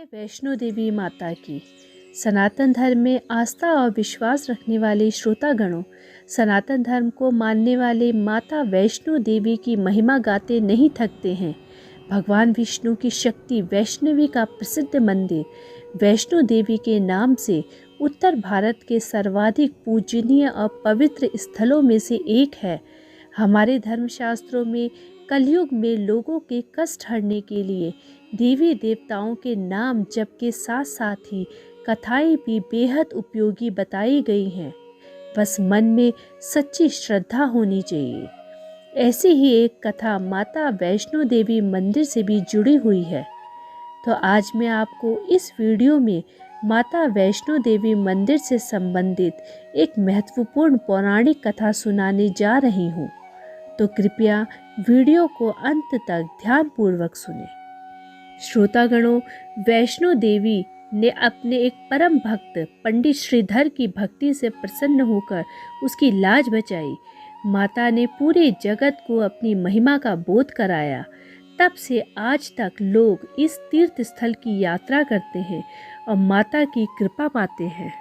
जय वैष्णो देवी माता की। सनातन धर्म में आस्था और विश्वास रखने वाले श्रोतागणों, सनातन धर्म को मानने वाले माता वैष्णो देवी की महिमा गाते नहीं थकते हैं। भगवान विष्णु की शक्ति वैष्णवी का प्रसिद्ध मंदिर वैष्णो देवी के नाम से उत्तर भारत के सर्वाधिक पूजनीय और पवित्र स्थलों में से एक है। हमारे धर्मशास्त्रों में कलयुग में लोगों के कष्ट हरने के लिए देवी देवताओं के नाम जप के साथ साथ ही कथाएं भी बेहद उपयोगी बताई गई हैं। बस मन में सच्ची श्रद्धा होनी चाहिए। ऐसी ही एक कथा माता वैष्णो देवी मंदिर से भी जुड़ी हुई है। तो आज मैं आपको इस वीडियो में माता वैष्णो देवी मंदिर से संबंधित एक महत्वपूर्ण पौराणिक कथा सुनाने जा रही हूँ। तो कृपया वीडियो को अंत तक ध्यानपूर्वक सुनें। श्रोतागणों, वैष्णो देवी ने अपने एक परम भक्त पंडित श्रीधर की भक्ति से प्रसन्न होकर उसकी लाज बचाई। माता ने पूरे जगत को अपनी महिमा का बोध कराया। तब से आज तक लोग इस तीर्थ स्थल की यात्रा करते हैं और माता की कृपा पाते हैं।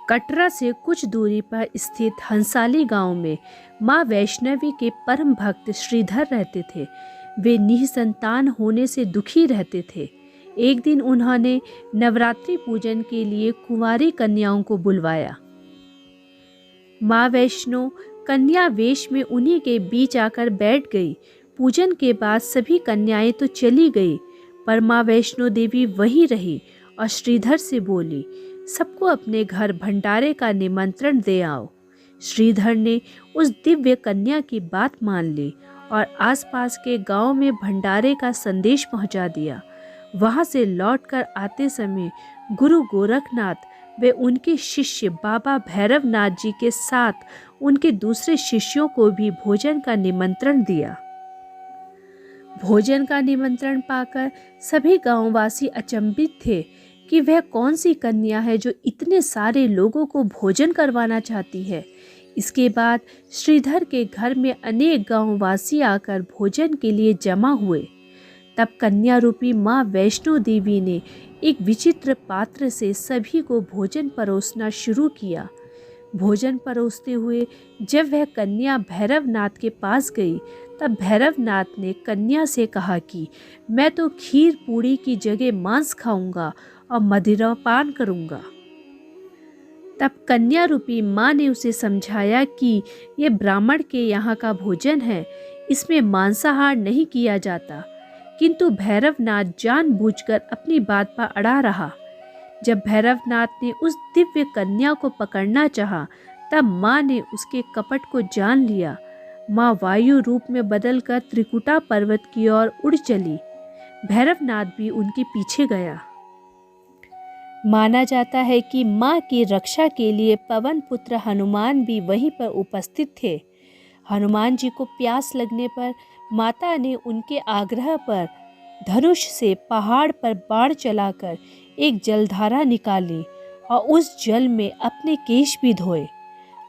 कटरा से कुछ दूरी पर स्थित हंसाली गांव में मां वैष्णवी के परम भक्त श्रीधर रहते थे। वे निसंतान होने से दुखी रहते थे। एक दिन उन्होंने नवरात्रि पूजन के लिए कुंवारी कन्याओं को बुलवाया। मां वैष्णो कन्या वेश में उन्हीं के बीच आकर बैठ गई। पूजन के बाद सभी कन्याएं तो चली गई, पर मां वैष्णो देवी वहीं रही और श्रीधर से बोली, सबको अपने घर भंडारे का निमंत्रण दे आओ। श्रीधर ने उस दिव्य कन्या की बात मान ली और आसपास के गांव में भंडारे का संदेश पहुंचा दिया। वहां से लौटकर आते समय गुरु गोरखनाथ व उनके शिष्य बाबा भैरवनाथ जी के साथ उनके दूसरे शिष्यों को भी भोजन का निमंत्रण दिया। भोजन का निमंत्रण पाकर सभी गांववासी अचंभित थे कि वह कौन सी कन्या है जो इतने सारे लोगों को भोजन करवाना चाहती है। इसके बाद श्रीधर के घर में अनेक गांववासी आकर भोजन के लिए जमा हुए। तब कन्या रूपी मां वैष्णो देवी ने एक विचित्र पात्र से सभी को भोजन परोसना शुरू किया। भोजन परोसते हुए जब वह कन्या भैरवनाथ के पास गई, तब भैरवनाथ ने कन्या से कहा कि मैं तो खीर पूड़ी की जगह मांस खाऊंगा और मदिरा पान करूंगा। तब कन्या रूपी मां ने उसे समझाया कि यह ब्राह्मण के यहाँ का भोजन है, इसमें मांसाहार नहीं किया जाता। किंतु भैरवनाथ जानबूझकर अपनी बात पर अड़ा रहा। जब भैरवनाथ ने उस दिव्य कन्या को पकड़ना चाहा, तब मां ने उसके कपट को जान लिया। मां वायु रूप में बदलकर त्रिकुटा पर्वत की ओर उड़ चली। भैरवनाथ भी उनके पीछे गया। माना जाता है कि मां की रक्षा के लिए पवन पुत्र हनुमान भी वहीं पर उपस्थित थे। हनुमान जी को प्यास लगने पर माता ने उनके आग्रह पर धनुष से पहाड़ पर बाण चलाकर एक जलधारा निकाली और उस जल में अपने केश भी धोए।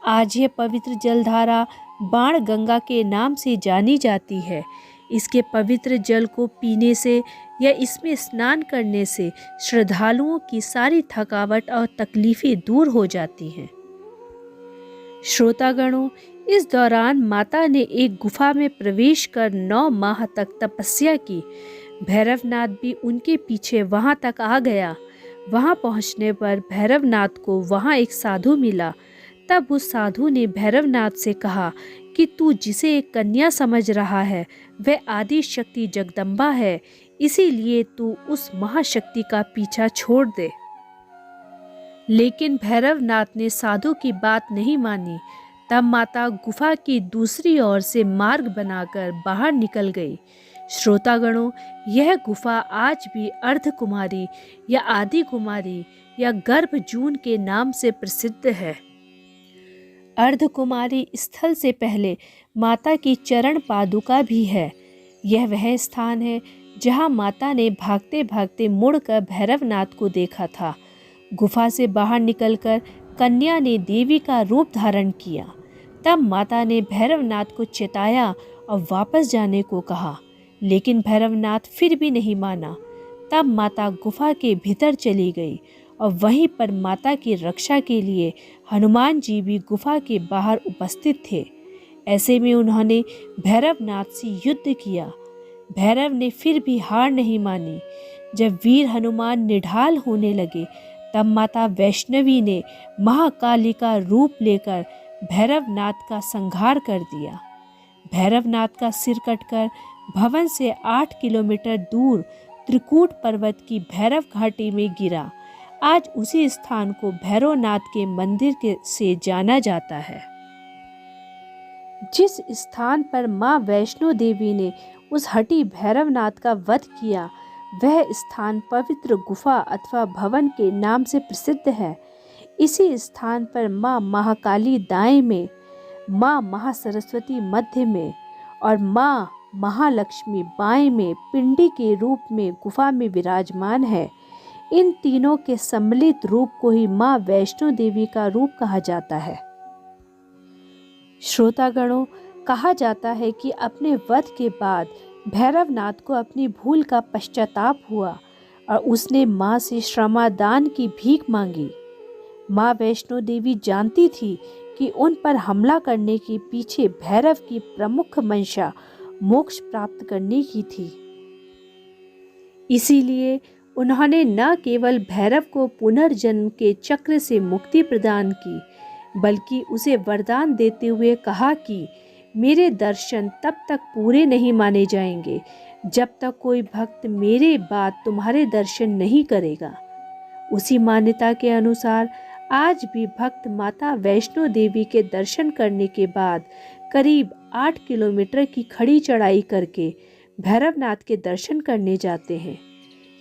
आज यह पवित्र जलधारा बाण गंगा के नाम से जानी जाती है। इसके पवित्र जल को पीने से या इसमें स्नान करने से श्रद्धालुओं की सारी थकावट और तकलीफें दूर हो जाती हैं। श्रोतागणों, इस दौरान माता ने एक गुफा में प्रवेश कर 9 माह तक तपस्या की। भैरवनाथ भी उनके पीछे वहां तक आ गया। वहां पहुंचने पर भैरवनाथ को वहां एक साधु मिला। तब उस साधु ने भैरवनाथ से कहा कि तू जिसे एक कन्या समझ रहा है वह आदि शक्ति जगदम्बा है, इसीलिए तू उस महाशक्ति का पीछा छोड़ दे। लेकिन भैरवनाथ ने साधु की बात नहीं मानी। तब माता गुफा की दूसरी ओर से मार्ग बनाकर बाहर निकल गई। श्रोतागणों, यह गुफा आज भी अर्धकुमारी या आदि कुमारी या गर्भजून के नाम से प्रसिद्ध है। अर्धकुमारी स्थल से पहले माता की चरण पादुका भी है। यह वह स्थान है जहां माता ने भागते भागते मुड़कर भैरवनाथ को देखा था। गुफा से बाहर निकलकर कन्या ने देवी का रूप धारण किया। तब माता ने भैरवनाथ को चेताया और वापस जाने को कहा, लेकिन भैरवनाथ फिर भी नहीं माना। तब माता गुफा के भीतर चली गई और वहीं पर माता की रक्षा के लिए हनुमान जी भी गुफा के बाहर उपस्थित थे। ऐसे में उन्होंने भैरवनाथ से युद्ध किया। भैरव ने फिर भी हार नहीं मानी। जब वीर हनुमान निढाल होने लगे तब माता वैष्णवी ने महाकाली का रूप लेकर भैरवनाथ का संहार कर दिया। भैरवनाथ का सिर कटकर भवन से 8 किलोमीटर दूर त्रिकूट पर्वत की भैरव घाटी में गिरा। आज उसी स्थान को भैरवनाथ के मंदिर से जाना जाता है। जिस स्थान पर मां वैष्णो देवी ने उस हठी भैरवनाथ का वध किया, वह स्थान पवित्र गुफा अथवा भवन के नाम से प्रसिद्ध है। इसी स्थान पर मां महाकाली दाएं में, मां महासरस्वती मध्य में और मां महालक्ष्मी बाएं में पिंडी के रूप में गुफा में विराजमान है। इन तीनों के सम्मिलित रूप को ही मां वैष्णो देवी का रूप कहा जाता है। श्रोतागणों, कहा जाता है कि अपने वध के बाद भैरवनाथ को अपनी भूल का पश्चाताप हुआ और उसने मां से श्रमादान की भीख मांगी। मां वैष्णो देवी जानती थी कि उन पर हमला करने के पीछे भैरव की प्रमुख मंशा मोक्ष प्राप्त करने की थी। इसीलिए उन्होंने न केवल भैरव को पुनर्जन्म के चक्र से मुक्ति प्रदान की, बल्कि उसे वरदान देते हुए कहा कि मेरे दर्शन तब तक पूरे नहीं माने जाएंगे जब तक कोई भक्त मेरे बाद तुम्हारे दर्शन नहीं करेगा। उसी मान्यता के अनुसार आज भी भक्त माता वैष्णो देवी के दर्शन करने के बाद करीब 8 किलोमीटर की खड़ी चढ़ाई करके भैरवनाथ के दर्शन करने जाते हैं।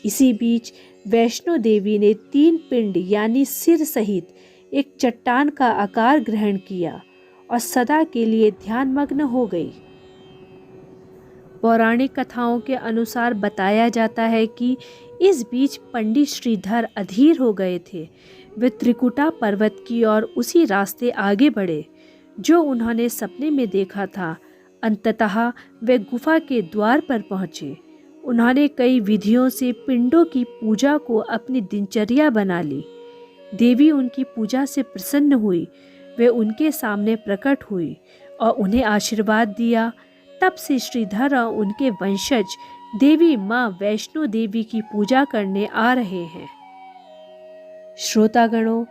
इसी बीच वैष्णो देवी ने 3 पिंड यानी सिर सहित एक चट्टान का आकार ग्रहण किया और सदा के लिए ध्यानमग्न हो गई। पौराणिक कथाओं के अनुसार बताया जाता है कि इस बीच पंडित श्रीधर अधीर हो गए थे। वे त्रिकुटा पर्वत की ओर उसी रास्ते आगे बढ़े जो उन्होंने सपने में देखा था। अंततः वे गुफा के द्वार पर पहुँचे। उन्होंने कई विधियों से पिंडों की पूजा को अपनी दिनचर्या बना ली। देवी उनकी पूजा से प्रसन्न हुई। वे उनके सामने प्रकट हुई और उन्हें आशीर्वाद दिया। तब से श्रीधर और उनके वंशज देवी मां वैष्णो देवी की पूजा करने आ रहे हैं। श्रोतागणों,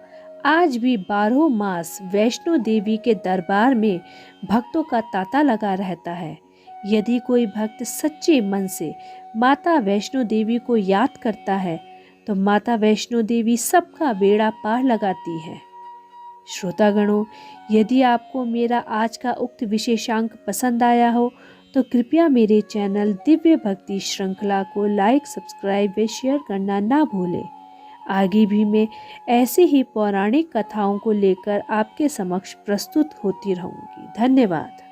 आज भी 12 मास वैष्णो देवी के दरबार में भक्तों का तांता लगा रहता है। यदि कोई भक्त सच्चे मन से माता वैष्णो देवी को याद करता है तो माता वैष्णो देवी सबका बेड़ा पार लगाती है। श्रोतागणों, यदि आपको मेरा आज का उक्त विशेषांक पसंद आया हो तो कृपया मेरे चैनल दिव्य भक्ति श्रृंखला को लाइक, सब्सक्राइब व शेयर करना ना भूलें। आगे भी मैं ऐसे ही पौराणिक कथाओं को लेकर आपके समक्ष प्रस्तुत होती रहूँगी। धन्यवाद।